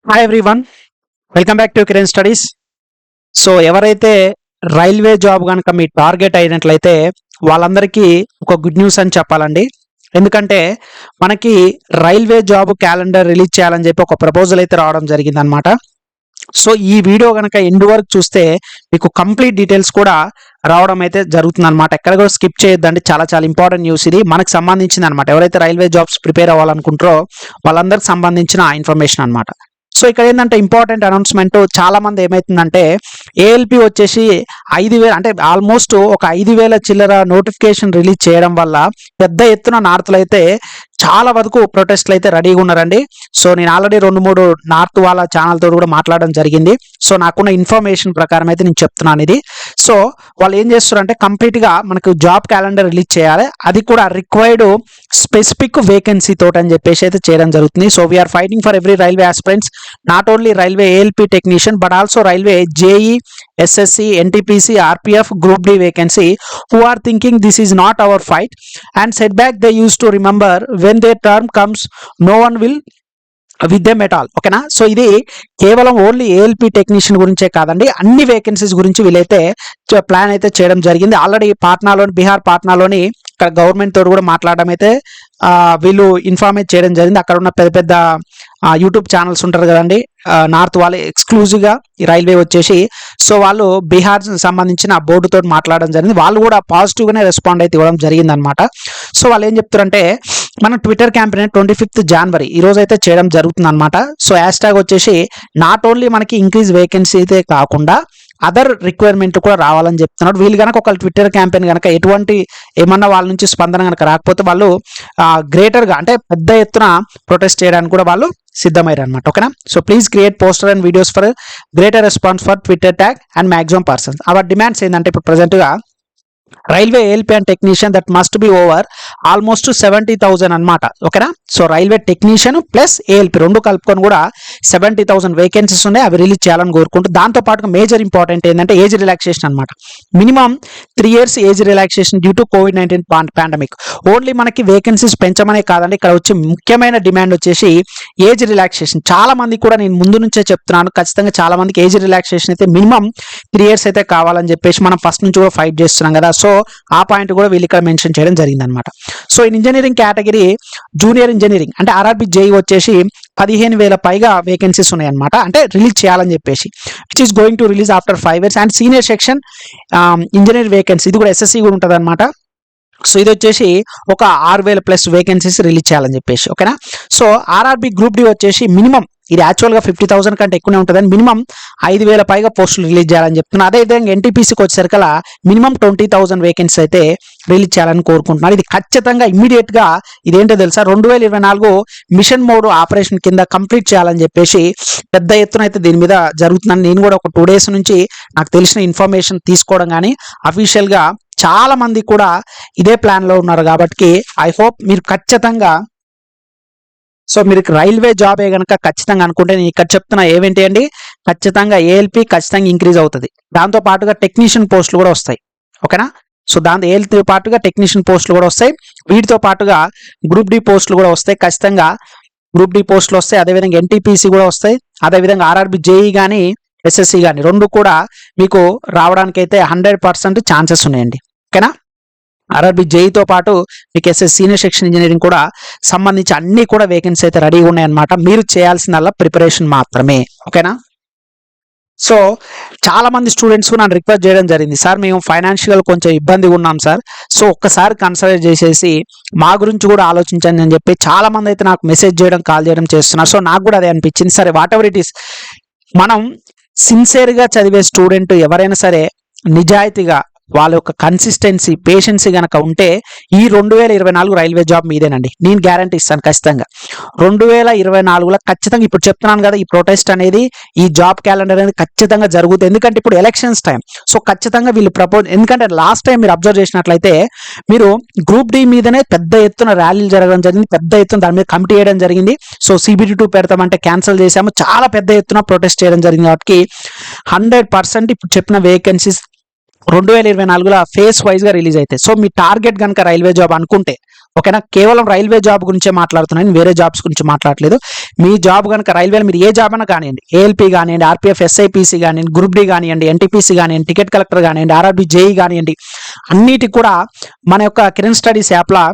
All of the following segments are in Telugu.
Hi everyone, welcome back to Kiran studies. So ఎవరైతే రైల్వే జాబ్ కనుక మీ టార్గెట్ అయినట్లయితే వాళ్ళందరికీ ఒక గుడ్ న్యూస్ అని చెప్పాలండి. ఎందుకంటే మనకి రైల్వే జాబ్ క్యాలెండర్ రిలీజ్ చేయాలని చెప్పి ఒక ప్రపోజల్ అయితే రావడం జరిగిందనమాట. సో ఈ వీడియో కనుక ఎండ్ వరకు చూస్తే మీకు కంప్లీట్ డీటెయిల్స్ కూడా రావడం అయితే జరుగుతుంది అనమాట. ఎక్కడ కూడా స్కిప్ చేయొద్దండి, చాలా చాలా ఇంపార్టెంట్ న్యూస్ ఇది. మనకు సంబంధించింది అనమాట. ఎవరైతే రైల్వే జాబ్స్ ప్రిపేర్ అవ్వాలనుకుంటారో వాళ్ళందరికి సంబంధించిన ఇన్ఫర్మేషన్ అనమాట. సో ఇక్కడ ఏంటంటే ఇంపార్టెంట్ అనౌన్స్మెంట్, చాలా మంది ఏమైతుందంటే ఏఎల్పి వచ్చేసి 5,000 అంటే ఆల్మోస్ట్ ఒక 5,000 చిల్లర నోటిఫికేషన్ రిలీజ్ చేయడం వల్ల పెద్ద ఎత్తున నార్త్లో అయితే చాలా వరకు ప్రొటెస్ట్లు అయితే రెడీగా ఉన్నారండి. సో నేను ఆల్రెడీ 2-3 నార్త్ వాళ్ళ ఛానల్తో కూడా మాట్లాడడం జరిగింది. సో నాకున్న ఇన్ఫర్మేషన్ ప్రకారం అయితే నేను చెప్తున్నాను ఇది. సో వాళ్ళు ఏం చేస్తారంటే కంప్లీట్గా మనకు జాబ్ క్యాలెండర్ రిలీజ్ చేయాలి, అది కూడా రిక్వైర్డ్ స్పెసిఫిక్ వేకెన్సీ తోటి అని చెప్పేసి అయితే చేయడం జరుగుతుంది. So we are fighting for every railway aspirants, not only railway ALP technician but also railway JE, SSC, NTPC, RPF, Group D vacancy, who are thinking this is not our fight and setback they used to remember when their term comes, no one will with them at all. ఓకేనా? సో ఇది కేవలం ఓన్లీ ఏఎల్పి టెక్నీషియన్ గురించే కాదండి, అన్ని వేకెన్సీస్ గురించి వీళ్ళైతే ప్లాన్ అయితే చేయడం జరిగింది. ఆల్రెడీ పాట్నాలోని, బీహార్ పాట్నాలోని ఇక్కడ గవర్నమెంట్ తోటి కూడా మాట్లాడడం అయితే వీళ్ళు ఇన్ఫార్మేట్ చేయడం జరిగింది. అక్కడ ఉన్న పెద్ద పెద్ద యూట్యూబ్ ఛానల్స్ ఉంటారు కదండి, నార్త్ వాళ్ళు ఎక్స్క్లూజివ్గా ఈ రైల్వే వచ్చేసి, సో వాళ్ళు బీహార్ సంబంధించిన బోర్డుతో మాట్లాడడం జరిగింది. వాళ్ళు కూడా పాజిటివ్గానే రెస్పాండ్ అయితే ఇవ్వడం జరిగింది అనమాట. సో వాళ్ళు ఏం చెప్తారంటే మన ట్విట్టర్ క్యాంపెయిన్ 25th January ఈ రోజు అయితే చేయడం జరుగుతుంది అనమాట. సో హ్యాష్ ట్యాగ్ వచ్చేసి నాట్ ఓన్లీ మనకి ఇంక్రీజ్ వేకెన్సీ అయితే కాకుండా అదర్ రిక్వైర్మెంట్ కూడా రావాలని చెప్తున్నాడు. వీళ్ళు కనుక ఒక ట్విట్టర్ క్యాంపెయిన్ కనుక ఎటువంటి ఏమన్నా వాళ్ళ నుంచి స్పందన కనుక రాకపోతే వాళ్ళు గ్రేటర్గా అంటే పెద్ద ఎత్తున ప్రొటెస్ట్ చేయడానికి కూడా వాళ్ళు సిద్ధమయ్యారు అనమాట. ఓకేనా? So please create poster and videos for greater response for Twitter tag and maximum persons. Hour demands ఏంటంటే ఇప్పుడు ప్రజెంట్గా railway ALP and technician that must be over almost 70,000 అనమాట. ఓకేనా? So railway technician plus ALP రెండు కలుపుకొని కూడా 70,000 వేకెన్సీస్ ఉన్నాయి, అవి రిలీజ్ చేయాలని కోరుకుంటూ దాంతో పాటుగా మేజర్ ఇంపార్టెంట్ ఏంటంటే ఏజ్ రిలాక్సేషన్ అనమాట. Minimum 3 years age relaxation due to COVID-19 pandemic. Only మనకి వేకెన్సీస్ పెంచమనే కాదండి, ఇక్కడ వచ్చి ముఖ్యమైన డిమాండ్ వచ్చేసి ఏజ్ రిలాక్సేషన్. చాలా మంది కూడా నేను ముందు నుంచే చెప్తున్నాను, ఖచ్చితంగా చాలా మందికి ఏజ్ రిలాక్సేషన్ అయితే మినిమం 3 years అయితే కావాలని చెప్పేసి మనం ఫస్ట్ నుంచి కూడా ఫైట్ చేస్తున్నాం కదా. సో ఆ పాయింట్ కూడా వీళ్ళు ఇక్కడ మెన్షన్ చేయడం జరిగింది అనమాట. So in engineering category junior engineering అంటే ఆర్ఆర్బి జేఈ వచ్చేసి 15,000 పైగా వేకెన్సీస్ ఉన్నాయన్నమాట, అంటే రిలీజ్ చేయాలని చెప్పేసి, which is going to release after 5 years. And senior section engineer vacancy ఇది కూడా SSC కూడా ఉంటుంది అనమాట. సో ఇది వచ్చేసి ఒక 6,000+ వేకెన్సీస్ రిలీజ్ చేయాలని చెప్పేసి. ఓకేనా? సో ఆర్ఆర్బి గ్రూప్ డి వచ్చేసి మినిమం ఇది యాక్చువల్గా 50,000 కంటే ఎక్కువనే ఉంటుందని మినిమం 5,000 పైగా పోస్టులు రిలీజ్ చేయాలని చెప్తున్నారు. అదేవిధంగా ఎన్టీపీసీకి వచ్చేసరికల్లా మినిమం 20,000 వేకెన్సీ అయితే రిలీజ్ చేయాలని కోరుకుంటున్నారు. ఇది ఖచ్చితంగా ఇమ్మీడియట్గా ఇదేంటో తెలుసా, 2024 మిషన్ మోడ్ ఆపరేషన్ కింద కంప్లీట్ చేయాలని చెప్పేసి పెద్ద ఎత్తున అయితే దీని మీద జరుగుతుందని నేను కూడా ఒక 2 days నుంచి నాకు తెలిసిన ఇన్ఫర్మేషన్ తీసుకోవడం కానీ అఫీషియల్గా చాలా మంది కూడా ఇదే ప్లాన్లో ఉన్నారు. కాబట్టి ఐ హోప్ మీరు ఖచ్చితంగా, సో మీరు రైల్వే జాబే కనుక ఖచ్చితంగా అనుకుంటే నేను ఇక్కడ చెప్తున్నా ఏమేంటి అండి, ఖచ్చితంగా ఏఎల్పి ఖచ్చితంగా ఇంక్రీజ్ అవుతుంది, దాంతో పాటుగా టెక్నీషియన్ పోస్టులు కూడా వస్తాయి. ఓకేనా? సో దాంతో ఏఎల్తో పాటుగా టెక్నీషియన్ పోస్టులు కూడా వస్తాయి, వీటితో పాటుగా గ్రూప్ డి పోస్టులు కూడా వస్తాయి. ఖచ్చితంగా గ్రూప్ డి పోస్టులు వస్తాయి, అదేవిధంగా ఎన్టీపీసీ కూడా వస్తాయి, అదేవిధంగా ఆర్ఆర్బి జేఈ కానీ SSC కానీ రెండు కూడా మీకు రావడానికి అయితే 100% ఛాన్సెస్ ఉన్నాయండి. ఓకేనా? ఆర్ఆర్బి జేఈతో పాటు మీకు SSC సీనియర్ సెక్షన్ ఇంజనీరింగ్ కూడా సంబంధించి అన్ని కూడా వేకెన్సీ అయితే రెడీగా ఉన్నాయన్నమాట. మీరు చేయాల్సిందల్లా ప్రిపరేషన్ మాత్రమే. ఓకేనా? సో చాలా మంది స్టూడెంట్స్ నన్ను రిక్వెస్ట్ చేయడం జరిగింది, సార్ మేము ఫైనాన్షియల్ కొంచెం ఇబ్బందిగా ఉన్నాం సార్, సో ఒక్కసారి కన్సిడర్ చేసేసి మా గురించి కూడా ఆలోచించండి అని చెప్పి చాలా మంది అయితే నాకు మెసేజ్ చేయడం, కాల్ చేయడం చేస్తున్నారు. సో నాకు కూడా అదే అనిపించింది, సరే వాట్ ఎవర్ ఇట్ ఈస్, మనం సిన్సియర్గా చదివే స్టూడెంట్ ఎవరైనా సరే నిజాయితీగా వాళ్ళ యొక్క కన్సిస్టెన్సీ, పేషెన్సీ కనుక ఉంటే ఈ 2024 రైల్వే జాబ్ మీదేనండి, నేను గ్యారంటీ ఇస్తాను. ఖచ్చితంగా 2024లో ఖచ్చితంగా ఇప్పుడు చెప్తున్నాను కదా, ఈ ప్రొటెస్ట్ అనేది, ఈ జాబ్ క్యాలెండర్ అనేది ఖచ్చితంగా జరుగుతుంది. ఎందుకంటే ఇప్పుడు ఎలక్షన్స్ టైం. సో ఖచ్చితంగా వీళ్ళు ఎందుకంటే లాస్ట్ టైం మీరు అబ్జర్వ్ చేసినట్లయితే మీరు గ్రూప్ డి మీదనే పెద్ద ఎత్తున ర్యాలీలు జరగడం జరిగింది, పెద్ద ఎత్తున దాని మీద కమిటీ చేయడం జరిగింది. సో CBT2 పెడతామంటే క్యాన్సిల్ చేసాము, చాలా పెద్ద ఎత్తున ప్రొటెస్ట్ చేయడం జరిగింది. కాబట్టి 100% ఇప్పుడు చెప్పిన వేకెన్సీస్ 2024లో ఫేస్ వైజ్గా రిలీజ్ అవుతాయి. సో మీ టార్గెట్ కనుక రైల్వే జాబ్ అనుకుంటే ఓకేనా, కేవలం రైల్వే జాబ్ గురించే మాట్లాడుతున్నాను, వేరే జాబ్స్ గురించి మాట్లాడలేదు. మీ జాబ్ కనుక రైల్వేలో మీరు ఏ జాబ్ అయినా కానివ్వండి, ఏఎల్పీ కానివ్వండి, ఆర్పీఎఫ్, ఎస్ఐపిసి కానివ్వండి, గ్రూప్ డి కానివ్వండి, ఎన్టీపీసీ కానివ్వండి, టికెట్ కలెక్టర్ కానివ్వండి, ఆర్ఆర్బీ జేఈ కానివ్వండి, అన్నిటికి కూడా మన యొక్క కిరణ్ స్టడీస్ యాప్లో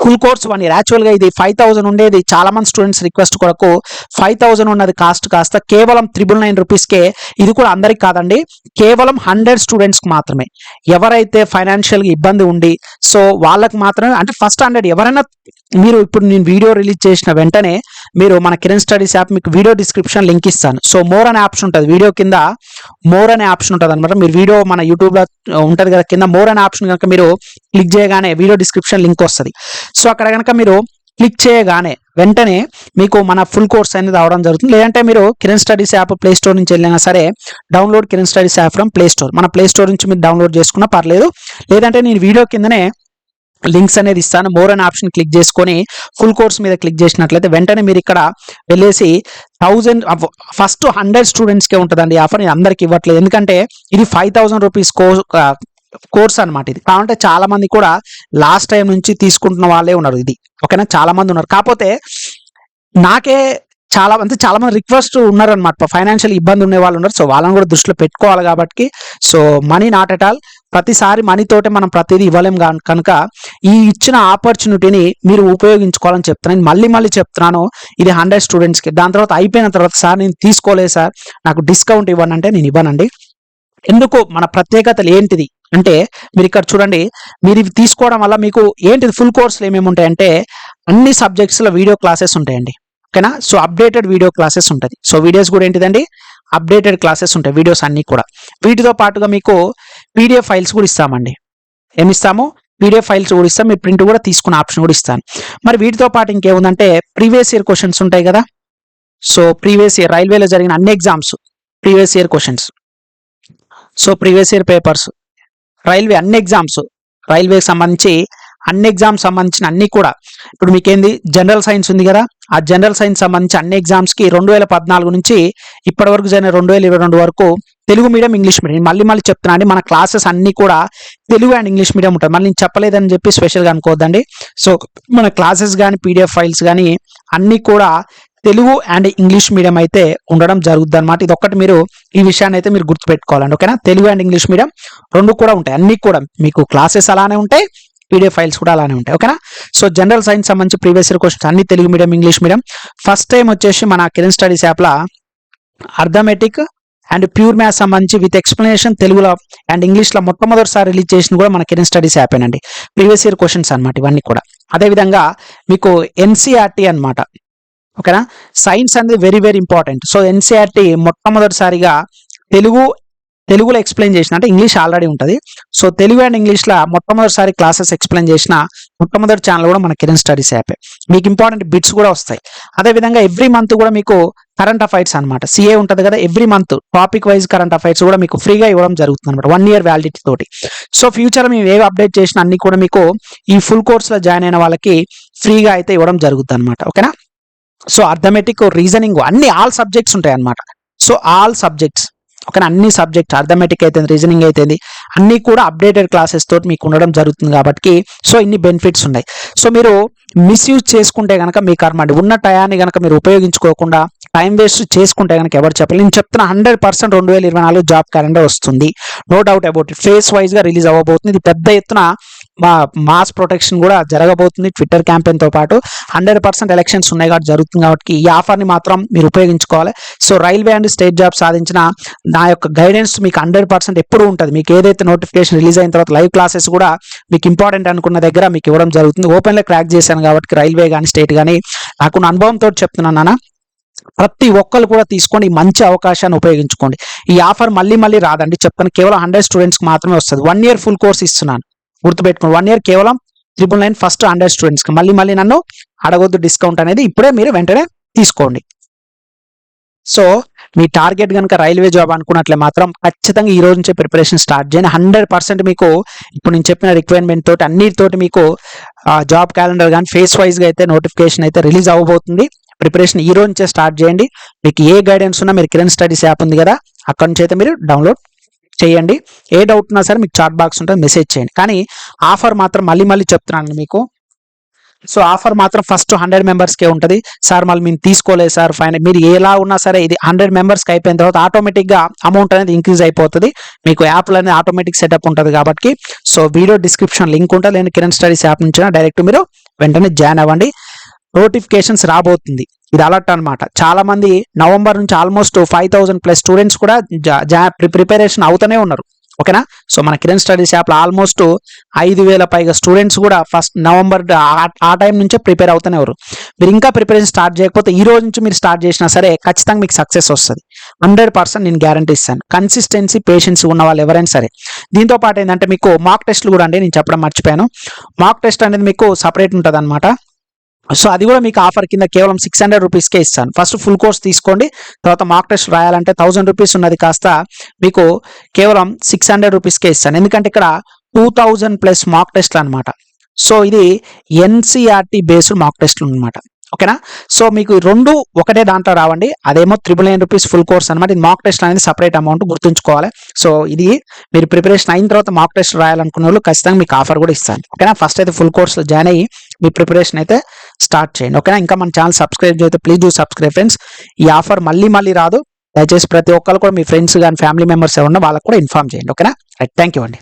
ఫుల్ కోర్స్ 1 year. యాక్చువల్గా ఇది 5,000 ఉండేది, చాలా మంది స్టూడెంట్స్ రిక్వెస్ట్ కొరకు 5,000 ఉన్నది కాస్ట్ కాస్త కేవలం 999 రూపీస్కే. ఇది కూడా అందరికి కాదండి, కేవలం 100 స్టూడెంట్స్కి మాత్రమే. ఎవరైతే ఫైనాన్షియల్గా ఇబ్బంది ఉండి సో వాళ్ళకి మాత్రమే, అంటే ఫస్ట్ 100 ఎవరైనా, మీరు ఇప్పుడు నేను వీడియో రిలీజ్ చేసిన వెంటనే మీరు మన కిరణ్ స్టడీస్ యాప్ మీకు వీడియో డిస్క్రిప్షన్ లింక్ ఇస్తాను. సో మోర్ అనే ఆప్షన్ ఉంటుంది, వీడియో కింద మోర్ అనే ఆప్షన్ ఉంటుంది అనమాట. మీరు వీడియో మన యూట్యూబ్లో ఉంటుంది కదా, కింద మోర్ అనే ఆప్షన్ కనుక మీరు క్లిక్ చేయగానే వీడియో డిస్క్రిప్షన్ లింక్ వస్తుంది. సో అక్కడ కనుక మీరు క్లిక్ చేయగానే వెంటనే మీకు మన ఫుల్ కోర్స్ అనేది అవడం జరుగుతుంది. లేదంటే మీరు Kiran studies app play store నుంచి వెళ్ళినా సరే, download Kiran studies app from play store, మన ప్లే స్టోర్ నుంచి మీరు డౌన్లోడ్ చేసుకున్నా పర్లేదు. లేదంటే నేను వీడియో కిందనే లింక్స్ అనేది ఇస్తాను. మోర్ అనే ఆప్షన్ క్లిక్ చేసుకొని ఫుల్ కోర్స్ మీద క్లిక్ చేసినట్లయితే వెంటనే మీరు ఇక్కడ వెళ్ళేసి 1000 ఫస్ట్ 100 స్టూడెంట్స్కే ఉంటుందండి ఆఫర్. నేను అందరికి ఇవ్వట్లేదు, ఎందుకంటే ఇది 5,000 రూపీస్ కోర్స్ అనమాట. ఇది కాబట్టి చాలా మంది కూడా లాస్ట్ టైం నుంచి తీసుకుంటున్న వాళ్ళే ఉన్నారు ఇది, ఓకేనా, చాలా మంది ఉన్నారు. కాకపోతే నాకే చాలా మంది రిక్వెస్ట్ ఉన్నారు అనమాట, ఫైనాన్షియల్ ఇబ్బంది ఉండే వాళ్ళు ఉన్నారు. సో వాళ్ళని కూడా దృష్టిలో పెట్టుకోవాలి కాబట్టి, so money not at all, ప్రతిసారి మనీతోటే మనం ప్రతిదీ ఇవ్వలేం కనుక ఈ ఇచ్చిన ఆపర్చునిటీని మీరు ఉపయోగించుకోవాలని చెప్తున్నాను. మళ్ళీ చెప్తున్నాను, ఇది 100 స్టూడెంట్స్కి. దాని తర్వాత అయిపోయిన తర్వాత సార్ నేను తీసుకోలేదు సార్, నాకు డిస్కౌంట్ ఇవ్వండి అంటే నేను ఇవ్వనండి. ఎందుకు, మన ప్రత్యేకతలు ఏంటిది అంటే మీరు ఇక్కడ చూడండి, మీరు ఇవి తీసుకోవడం వల్ల మీకు ఏంటిది, ఫుల్ కోర్సులు ఏమేమి ఉంటాయంటే అన్ని సబ్జెక్ట్స్లో వీడియో క్లాసెస్ ఉంటాయండి, ఓకేనా. సో అప్డేటెడ్ వీడియో క్లాసెస్ ఉంటుంది. సో వీడియోస్ కూడా ఏంటిదండి, అప్డేటెడ్ క్లాసెస్ ఉంటాయి, వీడియోస్ అన్నీ కూడా. వీటితో పాటుగా మీకు పీడిఎఫ్ ఫైల్స్ కూడా ఇస్తామండి. ఏమి ఇస్తాము, పీడిఎఫ్ ఫైల్స్ కూడా ఇస్తాం, మీరు ప్రింట్ కూడా తీసుకునే ఆప్షన్ కూడా ఇస్తాను. మరి వీటితో పాటు ఇంకేముందంటే ప్రీవియస్ ఇయర్ క్వశ్చన్స్ ఉంటాయి కదా. సో ప్రీవియస్ ఇయర్ రైల్వేలో జరిగిన అన్ని exams previous year questions, so previous year papers, railway అన్ని ఎగ్జామ్స్, రైల్వేకి సంబంధించి అన్ని ఎగ్జామ్స్ సంబంధించిన అన్ని కూడా. ఇప్పుడు మీకేంది, జనరల్ సైన్స్ ఉంది కదా, ఆ జనరల్ సైన్స్ సంబంధించి అన్ని ఎగ్జామ్స్కి 2014 నుంచి ఇప్పటి వరకు జరిగిన 2022 వరకు తెలుగు మీడియం, ఇంగ్లీష్ మీడియం. మళ్ళీ చెప్తున్నా అండి, మన క్లాసెస్ అన్ని కూడా తెలుగు అండ్ ఇంగ్లీష్ మీడియం ఉంటుంది. మళ్ళీ నేను చెప్పలేదని చెప్పి స్పెషల్గా అనుకోవద్దండి. సో మన క్లాసెస్ కానీ పీడిఎఫ్ ఫైల్స్ కానీ అన్నీ కూడా తెలుగు అండ్ ఇంగ్లీష్ మీడియం అయితే ఉండడం జరుగుద్ది అనమాట. ఇది ఒక్కటి మీరు ఈ విషయాన్ని అయితే మీరు గుర్తుపెట్టుకోవాలండి, ఓకేనా. తెలుగు అండ్ ఇంగ్లీష్ మీడియం రెండు కూడా ఉంటాయి, అన్ని కూడా మీకు క్లాసెస్ అలానే ఉంటాయి, పీడిఎఫ్ ఫైల్స్ కూడా అలానే ఉంటాయి, ఓకేనా. సో జనరల్ సైన్స్ సంబంధించి ప్రీవియస్ ఇయర్ క్వశ్చన్స్ అన్ని Telugu medium, English medium. First time వచ్చేసి మన కిరణ్ స్టడీస్ యాప్లో అర్థమెటిక్ అండ్ ప్యూర్ మ్యాథ్స్ సంబంధించి విత్ ఎక్స్ప్లెనేషన్ తెలుగులో అండ్ ఇంగ్లీష్లో మొట్టమొదటిసారి రిలీజ్ చేసిన కూడా మన కిరణ్ స్టడీస్ యాపేనండి. ప్రీవియస్ ఇయర్ క్వశ్చన్స్ అనమాట ఇవన్నీ కూడా. అదేవిధంగా మీకు ఎన్సీఆర్టీ అనమాట, ఓకేనా. సైన్స్ అనేది very very important. So NCERT మొట్టమొదటిసారిగా తెలుగులో ఎక్స్ప్లెయిన్ చేసిన, అంటే ఇంగ్లీష్ ఆల్రెడీ ఉంటుంది. సో తెలుగు అండ్ ఇంగ్లీష్లో మొట్టమొదటిసారి క్లాసెస్ ఎక్స్ప్లెయిన్ చేసిన మొట్టమొదటి ఛానల్ కూడా మన కిరణ్ స్టడీస్ యాపే. మీకు ఇంపార్టెంట్ బిట్స్ కూడా వస్తాయి. అదేవిధంగా ఎవ్రీ మంత్ కూడా మీకు కరెంట్ అఫైర్స్ అనమాట, సిఏ ఉంటుంది కదా, every month topic wise current affairs కూడా మీకు ఫ్రీగా ఇవ్వడం జరుగుతుంది అనమాట, 1 year వ్యాలిడిటీ తోటి. సో ఫ్యూచర్ మేము ఏవి అప్డేట్ చేసిన అన్ని కూడా మీకు ఈ ఫుల్ కోర్స్లో జాయిన్ అయిన వాళ్ళకి ఫ్రీగా అయితే ఇవ్వడం జరుగుతుంది అనమాట, ఓకేనా. సో అర్థమెటిక్, రీజనింగ్ అన్ని ఆల్ సబ్జెక్ట్స్ ఉంటాయి అన్నమాట. సో ఆల్ సబ్జెక్ట్స్, ఓకేనా, అన్ని సబ్జెక్ట్స్, అర్థమెటిక్ అయితే రీజనింగ్ అయితే అన్ని కూడా అప్డేటెడ్ క్లాసెస్ తోటి మీకు ఉండడం జరుగుతుంది కాబట్టి సో ఇన్ని బెనిఫిట్స్ ఉన్నాయి. సో మీరు మిస్యూజ్ చేసుకుంటే కనుక మీ కర్మ అండి. ఉన్న టయాన్ని కనుక మీరు ఉపయోగించుకోకుండా టైం వేస్ట్ చేసుకుంటే కనుక ఎవరు చెప్పాలి. నేను చెప్తున్నా 100% 2024 జాబ్ క్యాలెండర్ వస్తుంది, no doubt about it. Phase wise గా రిలీజ్ అవ్వబోతుంది. ఇది పెద్ద ఎత్తున మాస్ ప్రొటెక్షన్ కూడా జరగబోతుంది ట్విట్టర్ క్యాంపెయిన్ తో పాటు. 100% ఎలక్షన్స్ ఉన్నాయి కాబట్టి జరుగుతుంది కాబట్టి ఈ ఆఫర్ని మాత్రం మీరు ఉపయోగించుకోవాలి. So railway and state job సాధించిన నా యొక్క గైడెన్స్ మీకు 100% ఎప్పుడు ఉంటుంది. మీకు ఏదైతే నోటిఫికేషన్ రిలీజ్ అయిన తర్వాత లైవ్ క్లాసెస్ కూడా మీకు ఇంపార్టెంట్ అనుకున్న దగ్గర మీకు ఇవ్వడం జరుగుతుంది. ఓపెన్లో క్రాక్ చేశాను కాబట్టి రైల్వే కానీ స్టేట్ కానీ నాకున్న అనుభవంతో చెప్తున్నాను నాన్న, ప్రతి ఒక్కరు కూడా తీసుకొని మంచి అవకాశాన్ని ఉపయోగించుకోండి. ఈ ఆఫర్ మళ్ళీ రాదండి, చెప్తాను. కేవలం 100 స్టూడెంట్స్కి మాత్రమే వస్తుంది. 1 year ఫుల్ కోర్స్ ఇస్తున్నాను, గుర్తుపెట్టుకోండి. 1 year కేవలం 999 ఫస్ట్ 100 స్టూడెంట్స్కి. మళ్ళీ నన్ను అడగొద్దు డిస్కౌంట్ అనేది, ఇప్పుడే మీరు వెంటనే తీసుకోండి. సో మీ టార్గెట్ కనుక రైల్వే జాబ్ అనుకున్నట్లే మాత్రం ఖచ్చితంగా ఈ రోజు నుంచే ప్రిపరేషన్ స్టార్ట్ చేయండి. 100% మీకు ఇప్పుడు నేను చెప్పిన రిక్వైర్మెంట్ తోటి అన్నిటితోటి మీకు జాబ్ క్యాలెండర్ కానీ ఫేస్ వైజ్గా అయితే నోటిఫికేషన్ అయితే రిలీజ్ అవ్వబోతుంది. ప్రిపరేషన్ ఈ రోజు నుంచే స్టార్ట్ చేయండి. మీకు ఏ గైడెన్స్ ఉన్నా మీరు కిరణ్ స్టడీస్ యాప్ ఉంది కదా, అక్కడ నుంచి అయితే మీరు డౌన్లోడ్ చేయండి. ఏ డౌట్ ఉన్నా సరే మీకు చాట్ బాక్స్ ఉంటుంది, మెసేజ్ చేయండి. కానీ ఆఫర్ మాత్రం మళ్ళీ చెప్తున్నాను మీకు, సో ఆఫర్ మాత్రం ఫస్ట్ 100 మెంబర్స్కే ఉంటుంది. సార్ మళ్ళీ మేము తీసుకోలేదు సార్, ఫైన్ మీరు ఎలా ఉన్నా సరే ఇది 100 మెంబర్స్కి అయిపోయిన తర్వాత ఆటోమేటిక్గా అమౌంట్ అనేది ఇంక్రీజ్ అయిపోతుంది. మీకు యాప్లో అనేది ఆటోమేటిక్ సెటప్ ఉంటుంది కాబట్టి. సో వీడియో డిస్క్రిప్షన్ లింక్ ఉంటుంది, నేను కిరణ్ స్టడీస్ యాప్ నుంచి డైరెక్ట్ మీరు వెంటనే జాయిన్ అవ్వండి. నోటిఫికేషన్స్ రాబోతుంది, ఇది అలర్ట్ అనమాట. చాలా మంది నవంబర్ నుంచి ఆల్మోస్ట్ 5000+ స్టూడెంట్స్ కూడా ప్రిపరేషన్ అవుతూనే ఉన్నారు. ఓకేనా. సో మన కిరణ్ స్టడీస్ యాప్లో ఆల్మోస్ట్ 5000 పైగా స్టూడెంట్స్ కూడా ఫస్ట్ నవంబర్ ఆ టైం నుంచే ప్రిపేర్ అవుతూనే ఉన్నారు. మీరు ఇంకా ప్రిపరేషన్ స్టార్ట్ చేయకపోతే ఈ రోజు నుంచి మీరు స్టార్ట్ చేసినా సరే ఖచ్చితంగా మీకు సక్సెస్ వస్తుంది. 100% నేను గ్యారంటీ ఇస్తాను. కన్సిస్టెన్సీ పేషెన్స్ ఉన్న వాళ్ళు ఎవరైనా సరే. దీంతో పాటు ఏంటంటే మీకు మాక్ టెస్ట్లు కూడా అండి, నేను చెప్పడం మర్చిపోయాను. మాక్ టెస్ట్ అనేది మీకు సపరేట్ ఉంటుంది అనమాట. సో అది కూడా మీకు ఆఫర్ కింద కేవలం 600 రూపీస్కే ఇస్తాను. ఫస్ట్ ఫుల్ కోర్స్ తీసుకోండి, తర్వాత మాక్ టెస్ట్ రాయాలంటే 1000 రూపీస్ ఉన్నది కాస్త మీకు కేవలం 600 రూపీస్కే ఇస్తాను. ఎందుకంటే ఇక్కడ 2000+ మాక్ టెస్ట్లు అనమాట. సో ఇది ఎన్సీఆర్టీ బేస్డ్ మాక్ టెస్ట్లు అనమాట. ఓకేనా. సో మీకు రెండు ఒకటే దాంట్లో రావండి, అదేమో 999 రూపీస్ ఫుల్ కోర్స్ అనమాట. ఇది మాక్ టెస్ట్ అనేది సపరేట్ అమౌంట్, గుర్తుంచుకోవాలి. సో ఇది మీరు ప్రిపరేషన్ అయిన తర్వాత మాక్ టెస్ట్ రాయాలనుకున్న వాళ్ళు ఖచ్చితంగా మీకు ఆఫర్ కూడా ఇస్తాను. ఓకేనా. ఫస్ట్ అయితే ఫుల్ కోర్స్లో జాయిన్ అయ్యి మీ ప్రిపరేషన్ అయితే స్టార్ట్ చేయండి. ఓకేనా. ఇంకా మన ఛానల్ సబ్స్క్రైబ్ చేస్తే ప్లీజ్ డూ సబ్స్క్రైబ్ ఫ్రెండ్స్. ఈ ఆఫర్ మళ్ళీ రాదు, దయచేసి ప్రతి ఒక్కరు కూడా మీ ఫ్రెండ్స్ కానీ ఫ్యామిలీ మెంబర్స్ ఎవరన్నా వాళ్ళకు కూడా ఇన్ఫార్మ్ చేయండి. ఓకేనా. రైట్, థ్యాంక్ యూ అండి.